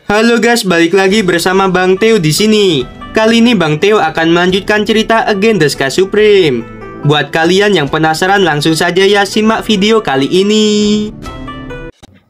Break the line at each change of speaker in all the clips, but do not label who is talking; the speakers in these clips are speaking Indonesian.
Halo guys, balik lagi bersama Bang Theo di sini. Kali ini Bang Theo akan melanjutkan cerita Against the Sky Supreme. Buat kalian yang penasaran, langsung saja ya simak video kali ini.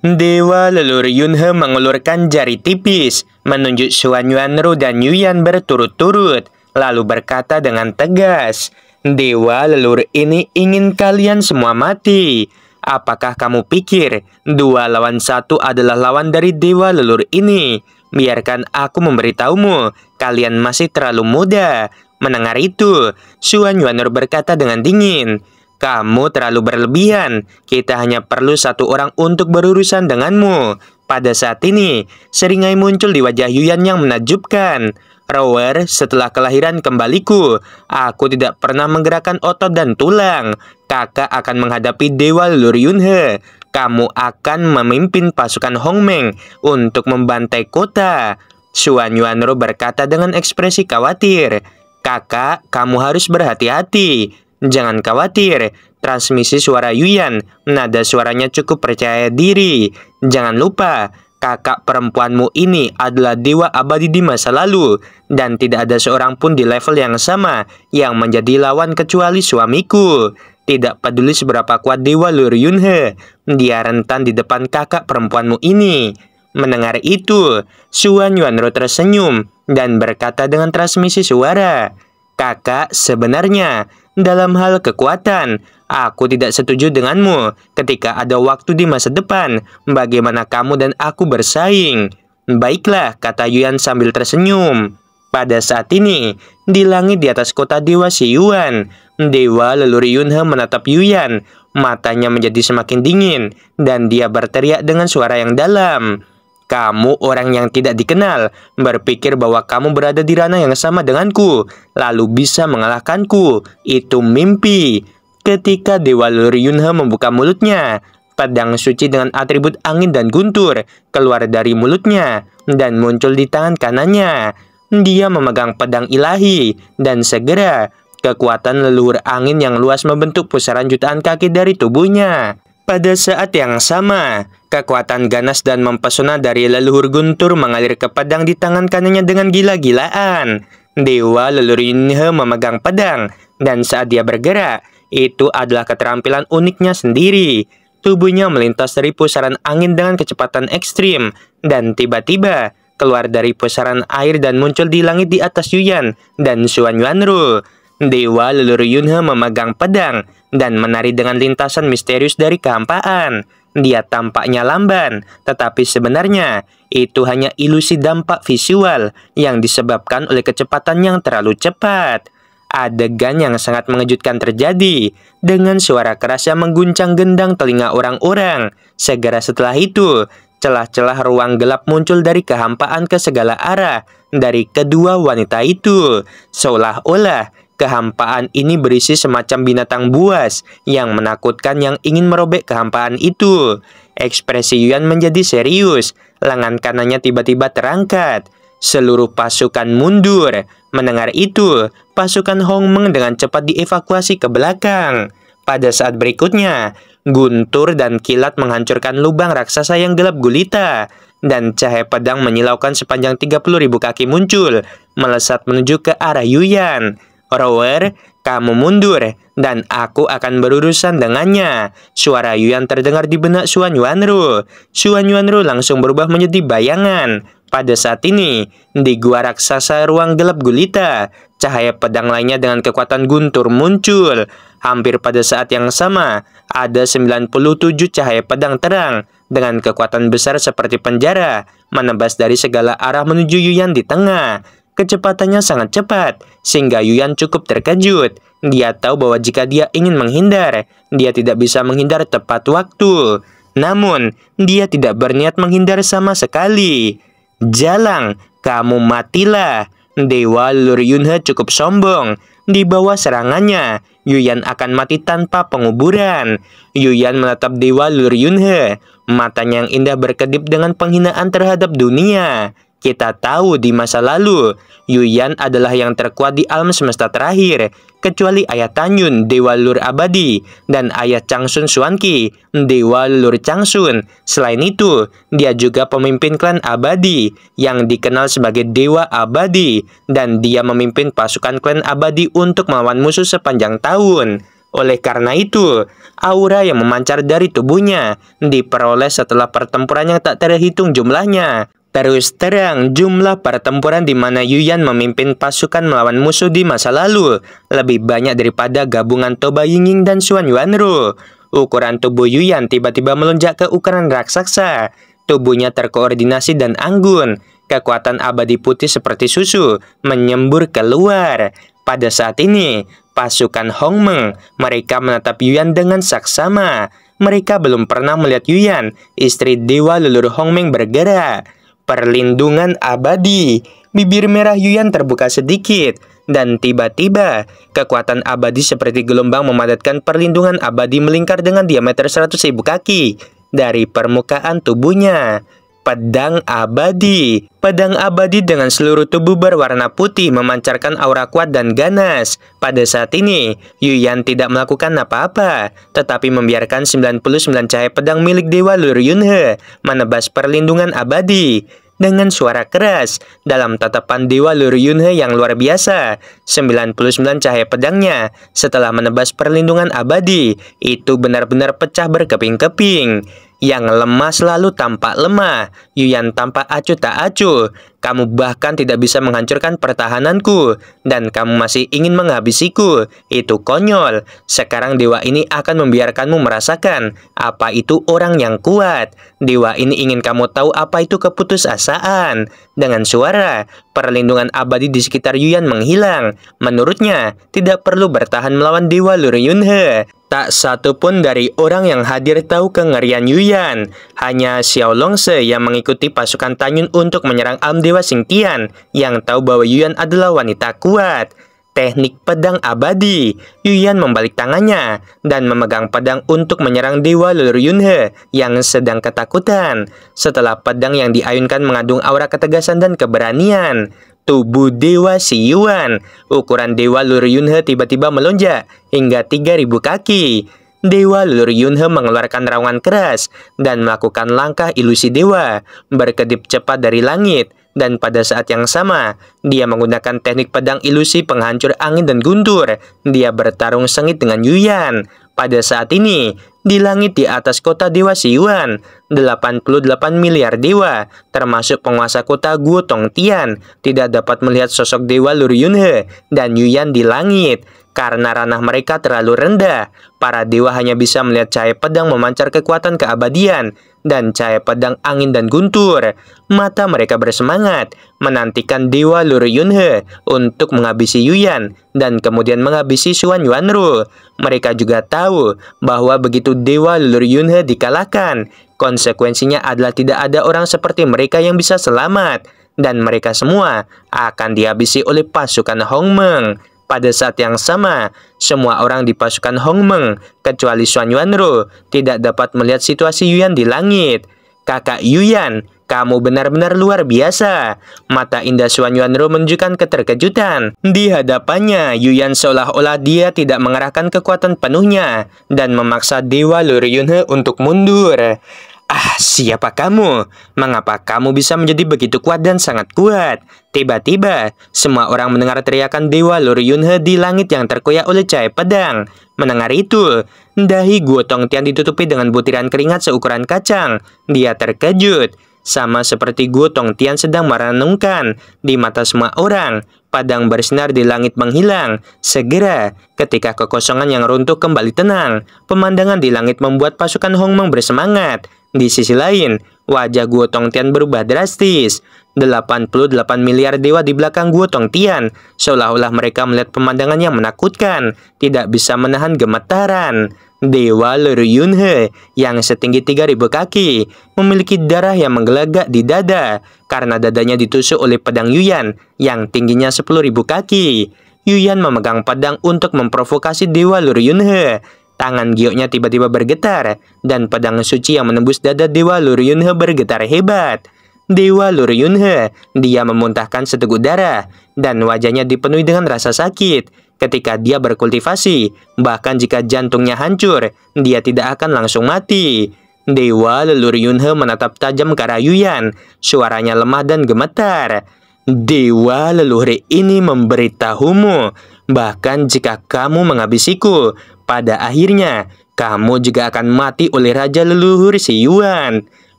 Dewa leluhur Yunhe mengulurkan jari tipis menunjuk Xuan Yuanru dan Yuyan berturut-turut, lalu berkata dengan tegas, "Dewa leluhur ini ingin kalian semua mati. Apakah kamu pikir 2 lawan 1 adalah lawan dari dewa leluhur ini? Biarkan aku memberitahumu, kalian masih terlalu muda." Mendengar itu, Xuan Yuanru berkata dengan dingin, "Kamu terlalu berlebihan. Kita hanya perlu 1 orang untuk berurusan denganmu." Pada saat ini, seringai muncul di wajah Yuyan yang menakjubkan. "Rower, setelah kelahiran kembaliku, aku tidak pernah menggerakkan otot dan tulang. Kakak akan menghadapi dewa leluhur Yunhe. Kamu akan memimpin pasukan Hongmeng untuk membantai kota." Xuan Yuanru berkata dengan ekspresi khawatir, "Kakak, kamu harus berhati-hati. Jangan khawatir." Transmisi suara Yuyan, nada suaranya cukup percaya diri. "Jangan lupa, kakak perempuanmu ini adalah dewa abadi di masa lalu, dan tidak ada seorang pun di level yang sama yang menjadi lawan kecuali suamiku. Tidak peduli seberapa kuat dewa leluhur Yunhe, dia rentan di depan kakak perempuanmu ini." Mendengar itu, Xuan Yuanru tersenyum dan berkata dengan transmisi suara, "Kakak, sebenarnya dalam hal kekuatan, aku tidak setuju denganmu. Ketika ada waktu di masa depan, bagaimana kamu dan aku bersaing?" "Baiklah," kata Yuyan sambil tersenyum. Pada saat ini, di langit di atas kota Dewa Xiyuan, dewa leluhur Yunhe menatap Yuyan. Matanya menjadi semakin dingin, dan dia berteriak dengan suara yang dalam, "Kamu orang yang tidak dikenal, berpikir bahwa kamu berada di ranah yang sama denganku, lalu bisa mengalahkanku. Itu mimpi." Ketika dewa leluhur Yunhe membuka mulutnya, pedang suci dengan atribut angin dan guntur keluar dari mulutnya dan muncul di tangan kanannya. Dia memegang pedang ilahi, dan segera kekuatan leluhur angin yang luas membentuk pusaran jutaan kaki dari tubuhnya. Pada saat yang sama, kekuatan ganas dan mempesona dari leluhur guntur mengalir ke pedang di tangan kanannya dengan gila-gilaan. Dewa leluhur Yunhe memegang pedang, dan saat dia bergerak, itu adalah keterampilan uniknya sendiri. Tubuhnya melintas dari pusaran angin dengan kecepatan ekstrim, dan tiba-tiba keluar dari pusaran air dan muncul di langit di atas Yuyan dan Xuan Yuanru. Dewa leluhur Yunhe memegang pedang dan menari dengan lintasan misterius dari kehampaan. Dia tampaknya lamban, tetapi sebenarnya itu hanya ilusi dampak visual yang disebabkan oleh kecepatan yang terlalu cepat. Adegan yang sangat mengejutkan terjadi dengan suara keras yang mengguncang gendang telinga orang-orang. Segera setelah itu, celah-celah ruang gelap muncul dari kehampaan ke segala arah dari kedua wanita itu, seolah-olah kehampaan ini berisi semacam binatang buas yang menakutkan yang ingin merobek kehampaan itu. Ekspresi Yuyan menjadi serius, lengan kanannya tiba-tiba terangkat. Seluruh pasukan mundur. Mendengar itu, pasukan Hongmeng dengan cepat dievakuasi ke belakang. Pada saat berikutnya, guntur dan kilat menghancurkan lubang raksasa yang gelap gulita, dan cahaya pedang menyilaukan sepanjang 30.000 kaki muncul, melesat menuju ke arah Yuyan. "Rower, kamu mundur, dan aku akan berurusan dengannya." Suara Yuyan terdengar di benak Xuan Yuanru. Xuan Yuanru langsung berubah menjadi bayangan. Pada saat ini, di gua raksasa ruang gelap gulita, cahaya pedang lainnya dengan kekuatan guntur muncul. Hampir pada saat yang sama, ada 97 cahaya pedang terang dengan kekuatan besar seperti penjara, menebas dari segala arah menuju Yuyan di tengah. Kecepatannya sangat cepat, sehingga Yuyan cukup terkejut. Dia tahu bahwa jika dia ingin menghindar, dia tidak bisa menghindar tepat waktu. Namun, dia tidak berniat menghindar sama sekali. "Jalang, kamu matilah." Dewa leluhur Yunhe cukup sombong. Di bawah serangannya, Yuyan akan mati tanpa penguburan. Yuyan menatap dewa leluhur Yunhe. Matanya yang indah berkedip dengan penghinaan terhadap dunia. Kita tahu di masa lalu, Yuyan adalah yang terkuat di alam semesta terakhir, kecuali ayah Tanyun, dewa leluhur abadi, dan ayah Changsun Xuanqi, dewa leluhur Changsun. Selain itu, dia juga pemimpin klan abadi, yang dikenal sebagai dewa abadi, dan dia memimpin pasukan klan abadi untuk melawan musuh sepanjang tahun. Oleh karena itu, aura yang memancar dari tubuhnya diperoleh setelah pertempuran yang tak terhitung jumlahnya. Terus terang, jumlah pertempuran di mana Yuyan memimpin pasukan melawan musuh di masa lalu lebih banyak daripada gabungan Toba Yingying dan Xuan Yuanru. Ukuran tubuh Yuyan tiba-tiba melonjak ke ukuran raksasa. Tubuhnya terkoordinasi dan anggun. Kekuatan abadi putih seperti susu menyembur keluar. Pada saat ini, pasukan Hongmeng, mereka menatap Yuyan dengan saksama. Mereka belum pernah melihat Yuyan, istri dewa leluhur Hongmeng, bergerak. Perlindungan abadi. Bibir merah Yuyan terbuka sedikit, dan tiba-tiba kekuatan abadi seperti gelombang memadatkan perlindungan abadi melingkar dengan diameter 100.000 kaki dari permukaan tubuhnya. Pedang abadi. Pedang abadi dengan seluruh tubuh berwarna putih memancarkan aura kuat dan ganas. Pada saat ini, Yuyan tidak melakukan apa-apa, tetapi membiarkan 99 cahaya pedang milik dewa leluhur Yunhe menebas perlindungan abadi. Dengan suara keras, dalam tatapan dewa leluhur Yunhe yang luar biasa, 99 cahaya pedangnya setelah menebas perlindungan abadi itu benar-benar pecah berkeping-keping. Yang lemah selalu tampak lemah. Yuyan tampak acuh tak acuh. Kamu bahkan tidak bisa menghancurkan pertahananku, dan kamu masih ingin menghabisiku. Itu konyol. Sekarang dewa ini akan membiarkanmu merasakan apa itu orang yang kuat. Dewa ini ingin kamu tahu apa itu keputusasaan. Dengan suara, perlindungan abadi di sekitar Yuyan menghilang. Menurutnya, tidak perlu bertahan melawan dewa leluhur Yunhe. Tak satu pun dari orang yang hadir tahu kengerian Yuyan. Hanya Xiao Longse yang mengikuti pasukan Tanyun untuk menyerang alam dewa Xingtian, yang tahu bahwa Yuyan adalah wanita kuat. Teknik pedang abadi. Yuyan membalik tangannya dan memegang pedang untuk menyerang dewa leluhur Yunhe yang sedang ketakutan. Setelah pedang yang diayunkan mengandung aura ketegasan dan keberanian, tubuh dewa Si Yuan, ukuran dewa leluhur Yunhe tiba-tiba melonjak hingga 3.000 kaki. Dewa leluhur Yunhe mengeluarkan raungan keras dan melakukan langkah ilusi dewa, berkedip cepat dari langit. Dan pada saat yang sama, dia menggunakan teknik pedang ilusi penghancur angin dan guntur. Dia bertarung sengit dengan Yuyan. Pada saat ini, di langit di atas kota dewa Si Yuan, 88 miliar dewa, termasuk penguasa kota Guo Tongtian, tidak dapat melihat sosok dewa leluhur Yunhe dan Yuyan di langit. Karena ranah mereka terlalu rendah, para dewa hanya bisa melihat cahaya pedang memancar kekuatan keabadian dan cahaya pedang angin dan guntur. Mata mereka bersemangat, menantikan dewa leluhur Yunhe untuk menghabisi Yuyan dan kemudian menghabisi Xuan Yuanru. Mereka juga tahu bahwa begitu dewa leluhur Yunhe dikalahkan, konsekuensinya adalah tidak ada orang seperti mereka yang bisa selamat, dan mereka semua akan dihabisi oleh pasukan Hongmeng. Pada saat yang sama, semua orang di pasukan Hongmeng, kecuali Xuan Yuanru, tidak dapat melihat situasi Yuyan di langit. Kakak Yuyan, kamu benar-benar luar biasa. Mata indah Xuan Yuanru menunjukkan keterkejutan. Di hadapannya, Yuyan seolah-olah dia tidak mengerahkan kekuatan penuhnya dan memaksa dewa leluhur Yunhe untuk mundur. Ah, siapa kamu? Mengapa kamu bisa menjadi begitu kuat dan sangat kuat? Tiba-tiba, semua orang mendengar teriakan dewa leluhur Yunhe di langit yang terkoyak oleh cahaya pedang. Mendengar itu, dahi Guo Tongtian ditutupi dengan butiran keringat seukuran kacang. Dia terkejut. Sama seperti Guo Tongtian sedang merenungkan, di mata semua orang, padang bersinar di langit menghilang. Segera, ketika kekosongan yang runtuh kembali tenang, pemandangan di langit membuat pasukan Hongmeng bersemangat. Di sisi lain, wajah Guo Tongtian berubah drastis. 88 miliar dewa di belakang Guo Tongtian, seolah-olah mereka melihat pemandangan yang menakutkan, tidak bisa menahan gemetaran. Dewa leluhur Yunhe yang setinggi 3.000 kaki, memiliki darah yang menggelagak di dada, karena dadanya ditusuk oleh pedang Yuyan yang tingginya 10.000 kaki. Yuyan memegang pedang untuk memprovokasi dewa leluhur Yunhe. Tangan gioknya tiba-tiba bergetar, dan pedang suci yang menembus dada dewa leluhur Yunhe bergetar hebat. Dewa Lur Yunhe. Dia memuntahkan seteguk darah dan wajahnya dipenuhi dengan rasa sakit ketika dia berkultivasi. Bahkan jika jantungnya hancur, dia tidak akan langsung mati. Dewa Leluhur Yunhe menatap tajam ke arah Yuyan. Suaranya lemah dan gemetar. Dewa leluhur ini memberitahumu, bahkan jika kamu menghabisiku, pada akhirnya kamu juga akan mati oleh Raja Leluhur si Yuan.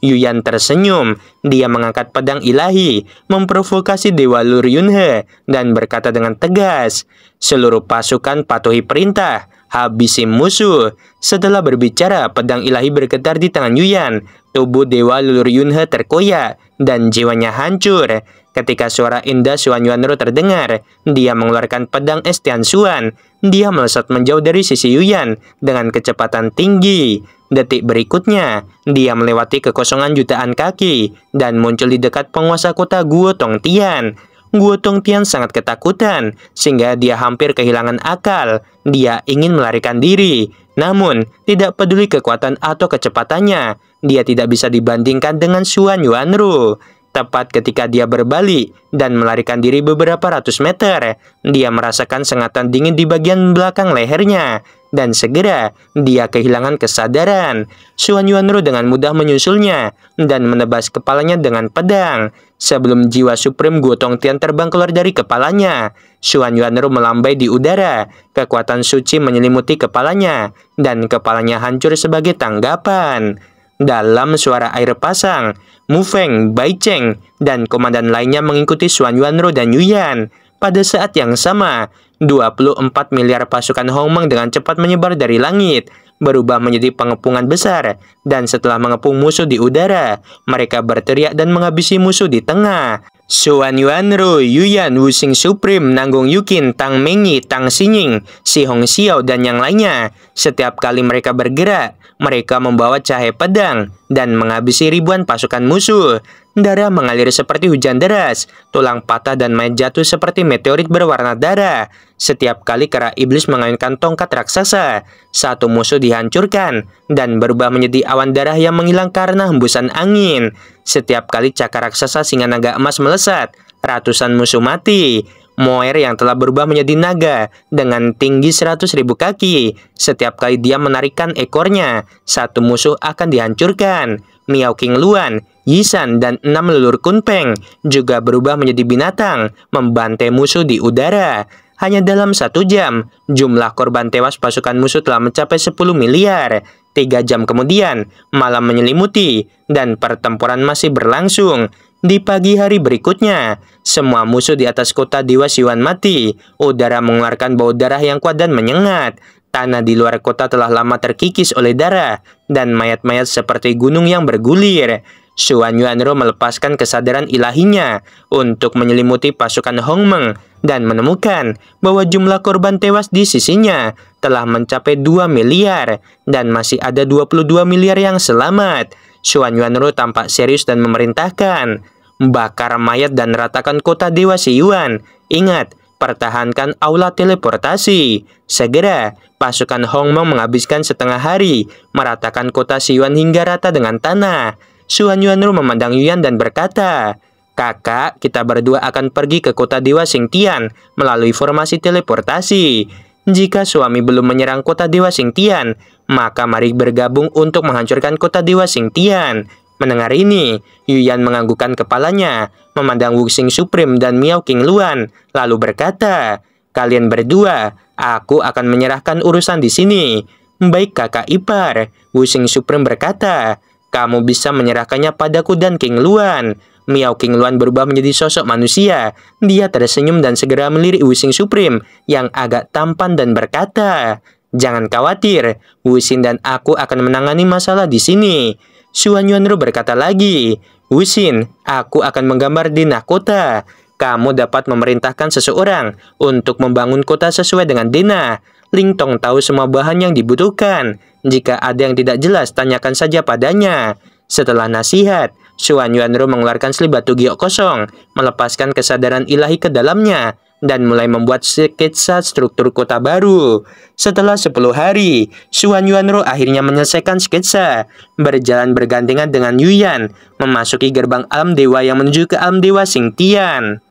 Yuyan tersenyum. Dia mengangkat pedang ilahi, memprovokasi Dewa Lur Yunhe, dan berkata dengan tegas, "Seluruh pasukan patuhi perintah, habisi musuh." Setelah berbicara, pedang ilahi bergetar di tangan Yuyan. Tubuh Dewa Lur Yunhe terkoyak dan jiwanya hancur. Ketika suara indah Xuan Yuanru terdengar, dia mengeluarkan pedang es Tianxuan. Dia melesat menjauh dari sisi Yuyan dengan kecepatan tinggi. Detik berikutnya, dia melewati kekosongan jutaan kaki dan muncul di dekat penguasa kota Guo Tongtian. Guo Tongtian sangat ketakutan sehingga dia hampir kehilangan akal. Dia ingin melarikan diri, namun tidak peduli kekuatan atau kecepatannya, dia tidak bisa dibandingkan dengan Xuan Yuanru. Tepat ketika dia berbalik dan melarikan diri beberapa ratus meter, dia merasakan sengatan dingin di bagian belakang lehernya, dan segera dia kehilangan kesadaran. Xuan Yuanru dengan mudah menyusulnya dan menebas kepalanya dengan pedang. Sebelum jiwa Supreme Guo Tongtian terbang keluar dari kepalanya, Xuan Yuanru melambai di udara. Kekuatan suci menyelimuti kepalanya, dan kepalanya hancur sebagai tanggapan. Dalam suara air pasang, Mu Feng, Bai Cheng, dan komandan lainnya mengikuti Xuan Yuanru dan Yuyan. Pada saat yang sama, 24 miliar pasukan Hongmeng dengan cepat menyebar dari langit, berubah menjadi pengepungan besar, dan setelah mengepung musuh di udara, mereka berteriak dan menghabisi musuh di tengah. Xuan Yuanru, Yuyan, Wuxing Supreme, Nanggung Yukin, Tang Mengyi, Tang Xinying, Si Hong Xiao, dan yang lainnya. Setiap kali mereka bergerak, mereka membawa cahaya pedang dan menghabisi ribuan pasukan musuh. Darah mengalir seperti hujan deras, tulang patah dan mayat jatuh seperti meteorit berwarna darah. Setiap kali kera iblis mengayunkan tongkat raksasa, satu musuh dihancurkan dan berubah menjadi awan darah yang menghilang karena hembusan angin. Setiap kali cakar raksasa singa naga emas melesat, ratusan musuh mati. Moer yang telah berubah menjadi naga dengan tinggi 100.000 kaki. Setiap kali dia menarikkan ekornya, satu musuh akan dihancurkan. Miao King Luan, Yisan, dan 6 leluhur Kunpeng juga berubah menjadi binatang, membantai musuh di udara. Hanya dalam 1 jam, jumlah korban tewas pasukan musuh telah mencapai 10 miliar. 3 jam kemudian, malam menyelimuti, dan pertempuran masih berlangsung. Di pagi hari berikutnya, semua musuh di atas kota Dewa Siwan mati. Udara mengeluarkan bau darah yang kuat dan menyengat. Tanah di luar kota telah lama terkikis oleh darah, dan mayat-mayat seperti gunung yang bergulir. Xuan Yuanru melepaskan kesadaran ilahinya untuk menyelimuti pasukan Hongmeng dan menemukan bahwa jumlah korban tewas di sisinya telah mencapai 2 miliar dan masih ada 22 miliar yang selamat. Xuan Yuanru tampak serius dan memerintahkan, "Bakar mayat dan ratakan kota Dewa Siyuan. Ingat, pertahankan aula teleportasi." Segera, pasukan Hongmeng menghabiskan setengah hari meratakan kota Siyuan hingga rata dengan tanah. Xuan Yuanru memandang Yuyan dan berkata, "Kakak, kita berdua akan pergi ke kota Dewa Xingtian melalui formasi teleportasi. Jika suami belum menyerang kota Dewa Xingtian, maka mari bergabung untuk menghancurkan kota Dewa Xingtian." Mendengar ini, Yuyan menganggukkan kepalanya, memandang Wuxing Supreme dan Miao King Luan, lalu berkata, "Kalian berdua, aku akan menyerahkan urusan di sini." "Baik kakak ipar," Wuxing Supreme berkata, "kamu bisa menyerahkannya padaku dan King Luan." Miao King Luan berubah menjadi sosok manusia. Dia tersenyum dan segera melirik Wuxing Supreme yang agak tampan dan berkata, "Jangan khawatir, Wuxing dan aku akan menangani masalah di sini." Xuan Yuanru berkata lagi, "Wuxing, aku akan menggambar denah kota. Kamu dapat memerintahkan seseorang untuk membangun kota sesuai dengan denah. Ling Tong tahu semua bahan yang dibutuhkan. Jika ada yang tidak jelas, tanyakan saja padanya." Setelah nasihat, Xuan Yuanru mengeluarkan selip batu giok kosong, melepaskan kesadaran ilahi ke dalamnya, dan mulai membuat sketsa struktur kota baru. Setelah 10 hari, Xuan Yuanro akhirnya menyelesaikan sketsa, berjalan bergandengan dengan Yuyan, memasuki gerbang alam dewa yang menuju ke alam dewa Xingtian.